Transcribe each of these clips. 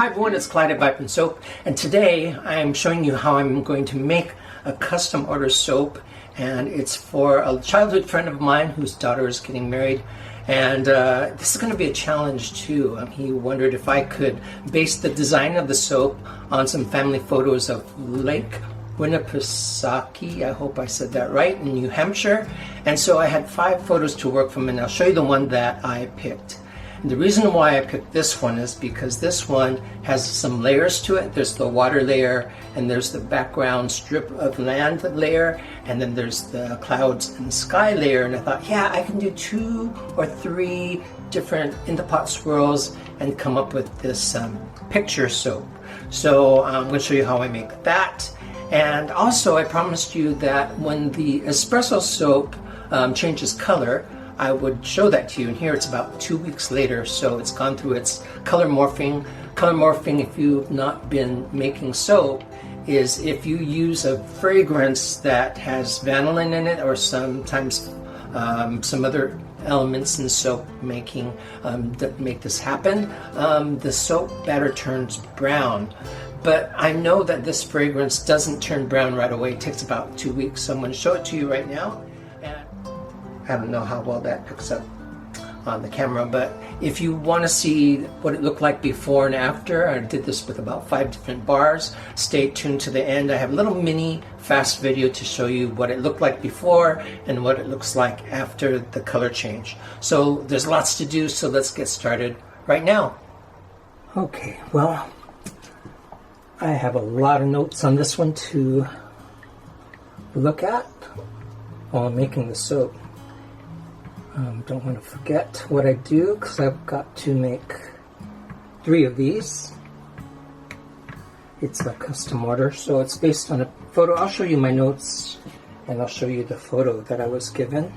Hi everyone, it's Clyde at Vipin Soap, and today I'm showing you how I'm going to make a custom order soap, and it's for a childhood friend of mine whose daughter is getting married, and this is going to be a challenge too. He wondered if I could base the design of the soap on some family photos of Lake Winnipesaukee, I hope I said that right, in New Hampshire, and so I had 5 photos to work from, and I'll show you the one that I picked. And the reason why I picked this one is because this one has some layers to it. There's the water layer, and there's the background strip of land layer, and then there's the clouds and sky layer. And I thought, yeah, I can do 2 or 3 different in the pot swirls and come up with this picture soap. So I'm going to show you how I make that. And also I promised you that when the espresso soap changes color, I would show that to you, and here it's about 2 weeks later, so it's gone through its color morphing. Color morphing, if you've not been making soap, is if you use a fragrance that has vanillin in it, or sometimes some other elements in soap making that make this happen, the soap batter turns brown. But I know that this fragrance doesn't turn brown right away. It takes about 2 weeks, so I'm going to show it to you right now. I don't know how well that picks up on the camera, but if you want to see what it looked like before and after, I did this with about 5 different bars. Stay tuned to the end. I have a little mini fast video to show you what it looked like before and what it looks like after the color change. So there's lots to do, so let's get started right now. Okay, well, I have a lot of notes on this one to look at while I'm making the soap. Don't want to forget what I do, because I've got to make 3 of these. It's a custom order, so it's based on a photo. I'll show you my notes, and I'll show you the photo that I was given.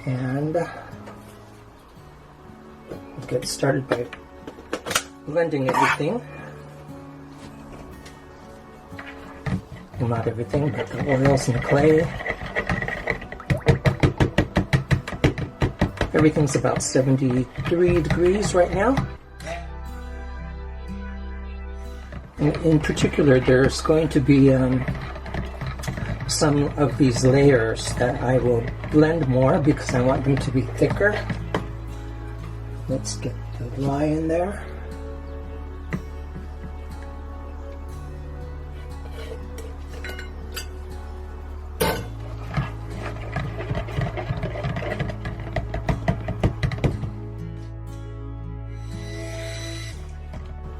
And we'll get started by blending everything. Well, not everything, but the oils and the clay. Everything's about 73 degrees right now. And in particular, there's going to be some of these layers that I will blend more because I want them to be thicker. Let's get the lye in there.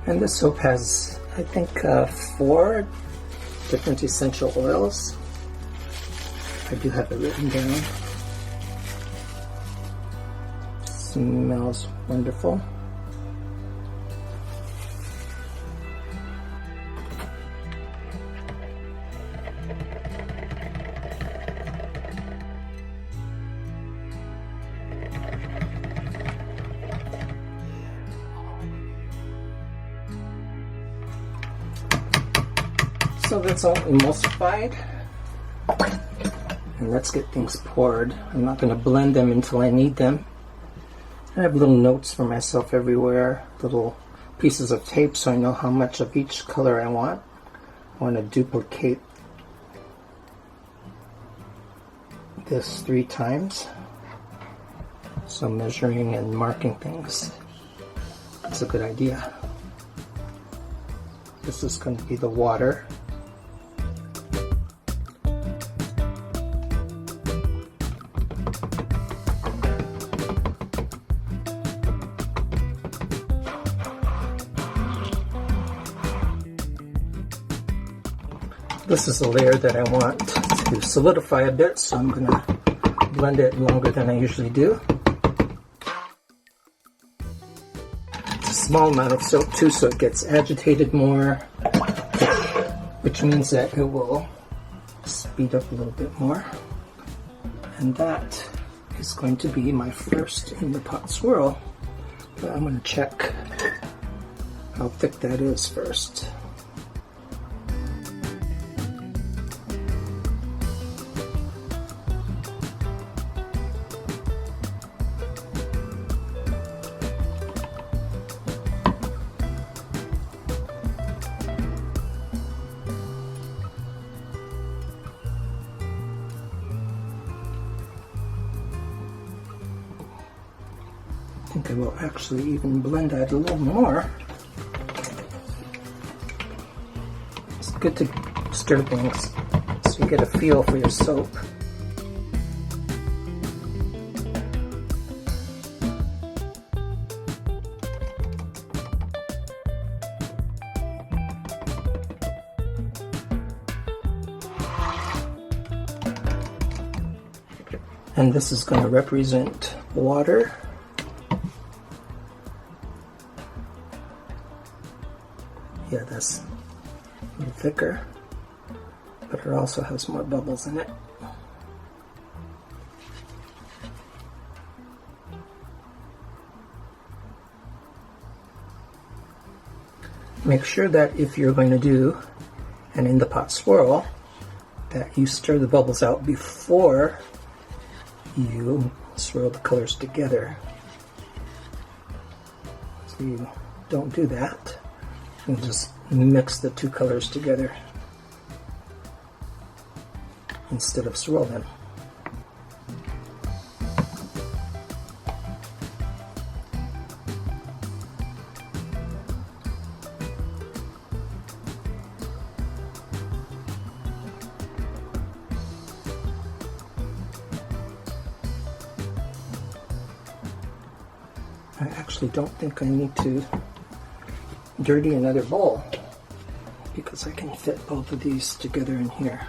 And this soap has, I think, 4 different essential oils. I do have it written down. Smells wonderful. So that's all emulsified, and let's get things poured. I'm not going to blend them until I need them. I have little notes for myself everywhere, little pieces of tape so I know how much of each color I want. I want to duplicate this 3 times, so measuring and marking things is a good idea. This is going to be the water. This is a layer that I want to solidify a bit, so I'm going to blend it longer than I usually do. It's a small amount of soap too, so it gets agitated more, which means that it will speed up a little bit more. And that is going to be my first in the pot swirl, but I'm going to check how thick that is first. think I will actually even blend that a little more. It's good to stir things so you get a feel for your soap. And this is going to represent water. Yeah, that's a little thicker, but it also has more bubbles in it. Make sure that if you're going to do an in the pot swirl, that you stir the bubbles out before you swirl the colors together. So you don't do that. You just mix the two colors together instead of swirl them. I actually don't think I need to dirty another bowl because I can fit both of these together in here.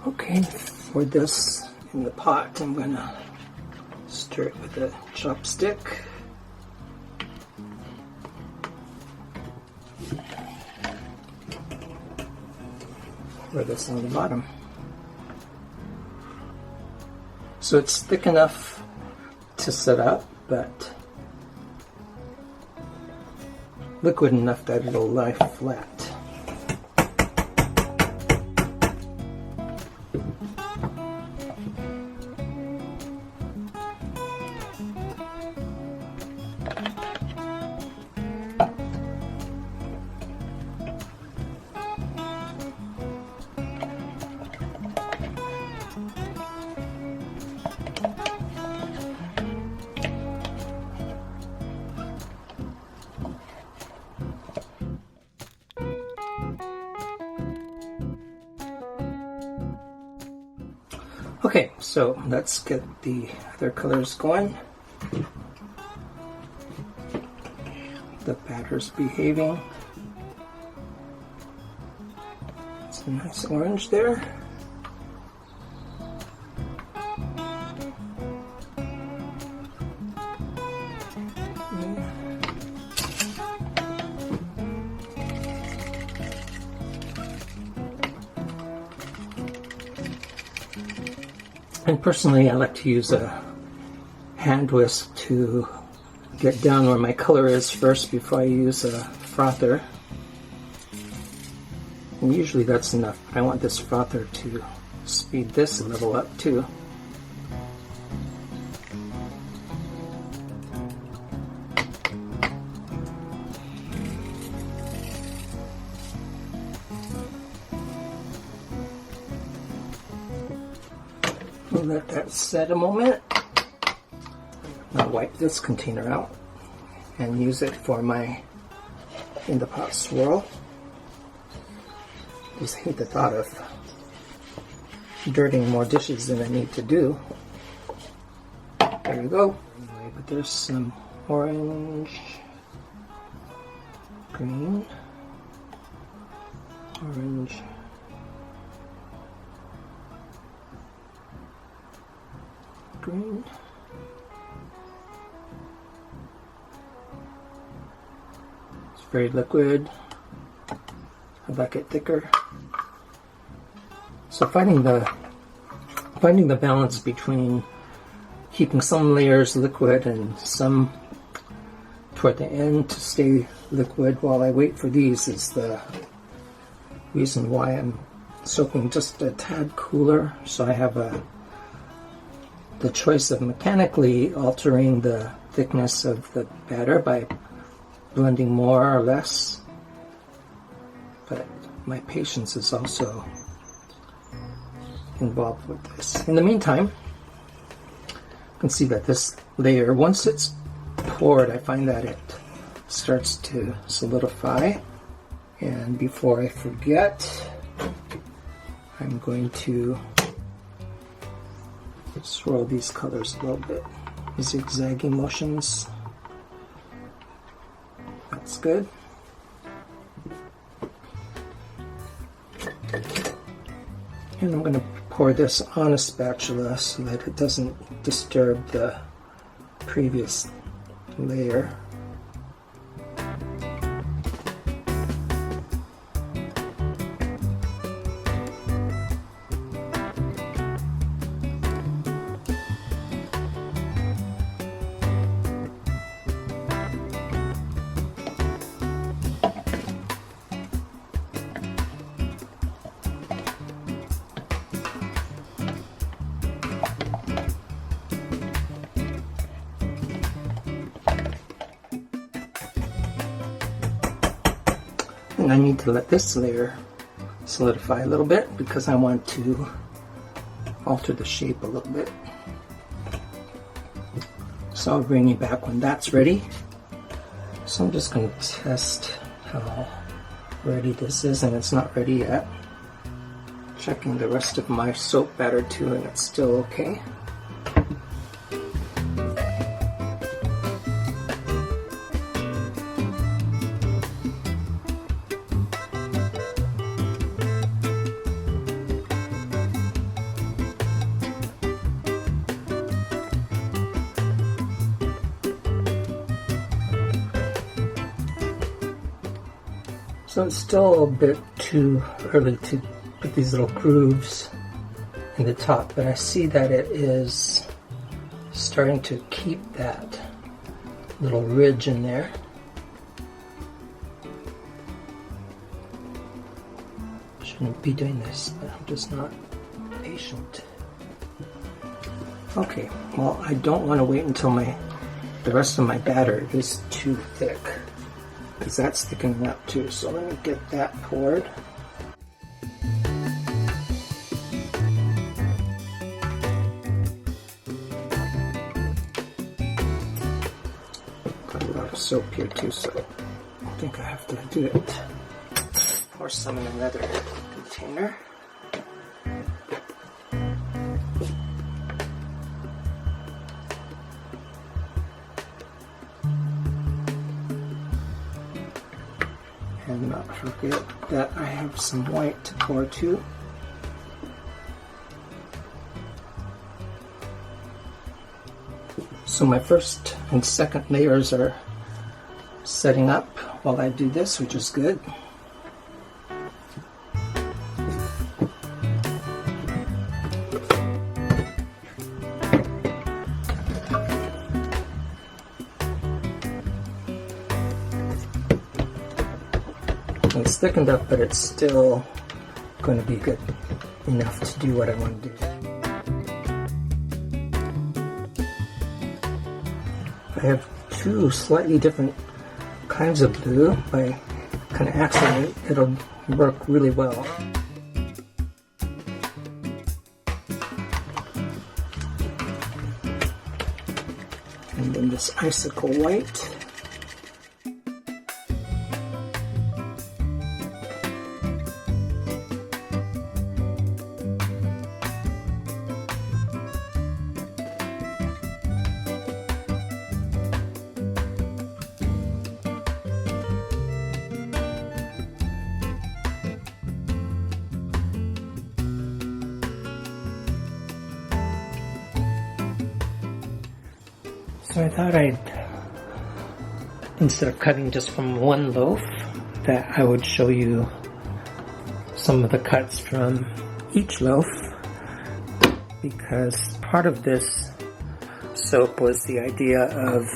Okay, for this in the pot, I'm gonna stir it with a chopstick. Pour this on the bottom. So it's thick enough to set up, but liquid enough that it'll lie flat. Okay, so let's get the other colors going. The batter's behaving. It's a nice orange there. And personally, I like to use a hand whisk to get down where my color is first before I use a frother. And usually that's enough, but I want this frother to speed this level up too. We'll let that set a moment. I'll wipe this container out and use it for my in the pot swirl. Just hate the thought of dirtying more dishes than I need to do. There you go. Anyway, but there's some orange, green, orange, green. It's very liquid. I like it thicker. So finding the balance between keeping some layers liquid and some toward the end to stay liquid while I wait for these is the reason why I'm soaking just a tad cooler, so I have the choice of mechanically altering the thickness of the batter by blending more or less, but my patience is also involved with this. In the meantime, you can see that this layer, once it's poured, I find that it starts to solidify. And before I forget, I'm going to swirl these colors a little bit. Zigzagging motions. That's good. And I'm going to pour this on a spatula so that it doesn't disturb the previous layer. And I need to let this layer solidify a little bit because I want to alter the shape a little bit. So I'll bring you back when that's ready. So I'm just going to test how ready this is, and it's not ready yet. Checking the rest of my soap batter too, and it's still okay. So it's still a bit too early to put these little grooves in the top, but I see that it is starting to keep that little ridge in there. Shouldn't be doing this, but I'm just not patient. Okay, well, I don't want to wait until the rest of my batter is too thick, because that's thickening up too. So let me get that poured. Got a lot of soap here too, so I think I have to do it. Pour some in another container. And not forget that I have some white to pour too. So my first and second layers are setting up while I do this, which is good. It's thickened up, but it's still going to be good enough to do what I want to do. I have two slightly different kinds of glue. By kind of accident, it'll work really well. And then this icicle white. So I thought instead of cutting just from one loaf, that I would show you some of the cuts from each loaf, because part of this soap was the idea of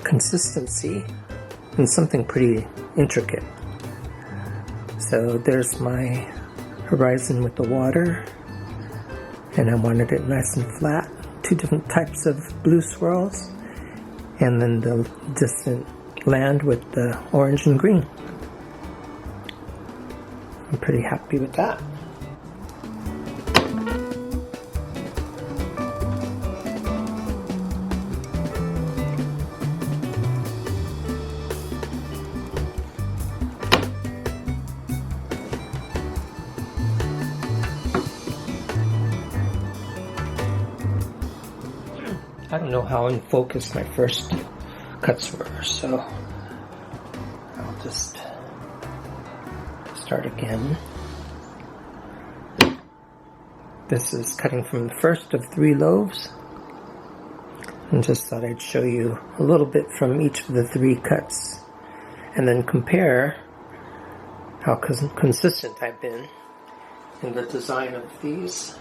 consistency and something pretty intricate. So there's my horizon with the water, and I wanted it nice and flat. Two different types of blue swirls, and then the distant land with the orange and green. pretty happy with that. I don't know how in focus my first cuts were, so I'll just start again. This is cutting from the first of 3 loaves, and just thought I'd show you a little bit from each of the 3 cuts and then compare how consistent I've been in the design of these.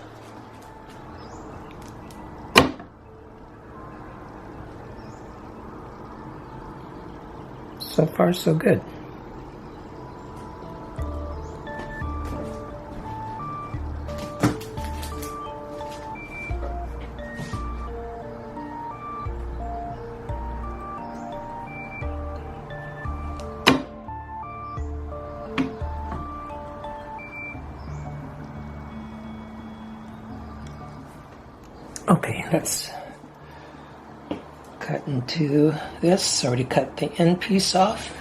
So far, so good. Okay, let's cut into this. Already cut the end piece off.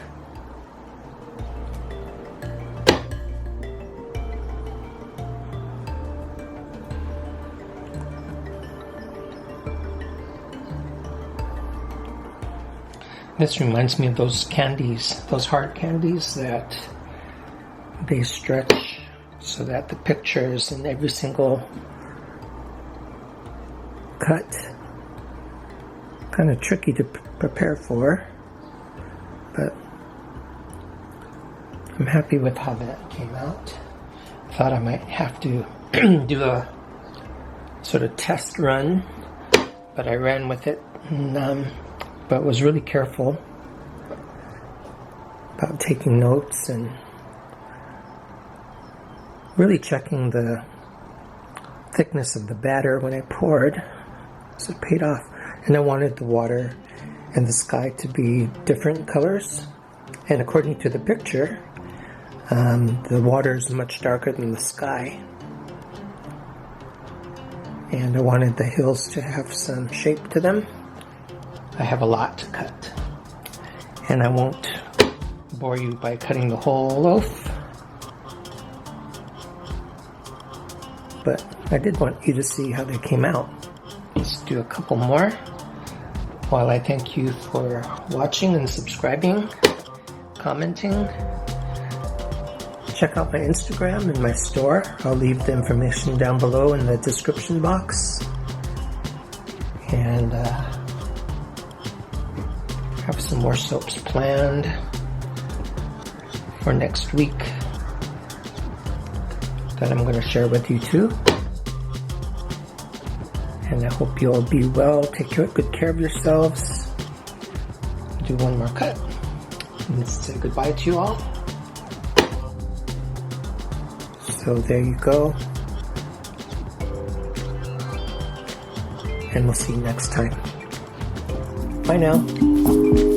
This reminds me of those candies, those hard candies that they stretch so that the picture is in every single cut. Kind of tricky to prepare for, but I'm happy with how that came out. Thought I might have to do a sort of test run, but I ran with it, and, but was really careful about taking notes and really checking the thickness of the batter when I poured, so it paid off. And I wanted the water and the sky to be different colors. And according to the picture, the water is much darker than the sky. And I wanted the hills to have some shape to them. I have a lot to cut. And I won't bore you by cutting the whole loaf. But I did want you to see how they came out. Let's do a couple more. While I thank you for watching and subscribing, commenting. Check out my Instagram and my store. I'll leave the information down below in the description box. And have some more soaps planned for next week that I'm going to share with you too. And I hope you all be well. Take good care of yourselves. Do one more cut. And say goodbye to you all. So there you go. And we'll see you next time. Bye now.